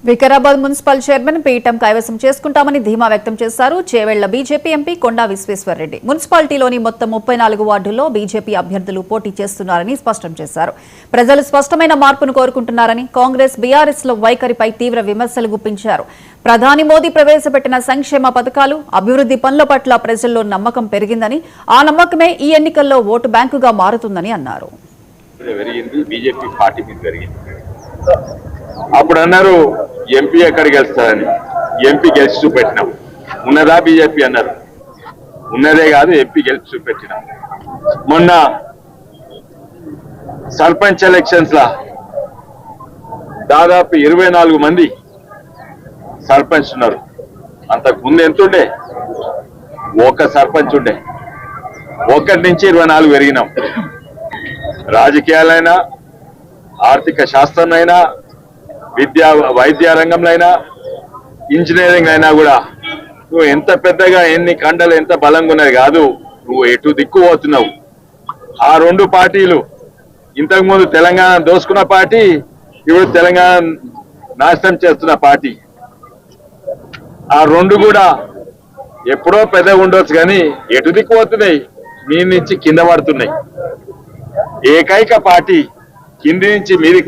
Vikarabad municipal chairman పీఠం కైవసం చేసుకుంటామని ధీమా వ్యక్తం చేశారు చేవెళ్ల బీజేపీ ఎంపీ కొండా విశ్వేశ్వర్రెడ్డి. మున్సిపాలిటీలోని మొత్తం 34 వార్డుల్లో బీజేపీ అభ్యర్థులు పోటీ చేస్తున్నారని స్పష్టం చేశారు. ప్రజలు స్పష్టమైన మార్పును కోరుకుంటున్నారని, కాంగ్రెస్ బీఆర్ఎస్ లో వైఖరిపై తీవ్ర విమర్శలు గుప్పించారు. ప్రధాని మోదీ ప్రవేశపెట్టిన సంక్షేమ పథకాలు, అభివృద్ధి పనుల పట్ల ప్రజల్లో నమ్మకం పెరిగిందని, ఆ నమ్మకమే ఈ ఎన్నికల్లో ఓటు బ్యాంకుగా మారుతుందని అన్నారు. అప్పుడు అన్నారు ఎంపీ ఎక్కడ గెలుస్తారని. ఎంపీ గెలిచి చూపెట్టినాం. ఉన్నదా బీజేపీ అన్నారు. ఉన్నదే కాదు, ఎంపీ గెలిచి చూపెట్టినాం. మొన్న సర్పంచ్ ఎలక్షన్స్ లా దాదాపు 24 మంది సర్పంచ్ ఉన్నారు. అంతకు ముందు ఎంత ఉండే? ఒక సర్పంచ్ ఉండే. 1 నుంచి 24 పెరిగినాం. రాజకీయాలైనా, ఆర్థిక శాస్త్రంలో, వైద్య రంగంలో అయినా, ఇంజనీరింగ్ అయినా కూడా నువ్వు ఎంత పెద్దగా ఎన్ని కండలు ఎంత బలంగా ఉన్నది కాదు, నువ్వు ఎటు దిక్కు పోతున్నావు. ఆ 2 పార్టీలు ఇంతకుముందు తెలంగాణ దోసుకున్న పార్టీ, ఇప్పుడు తెలంగాణ నాశనం చేస్తున్న పార్టీ. ఆ 2 కూడా ఎప్పుడో పెద్దగా ఉండొచ్చు కానీ ఎటు దిక్కు పోతున్నాయి, మీ నుంచి కింద పడుతున్నాయి. ఏకైక పార్టీ కింది నుంచి మీది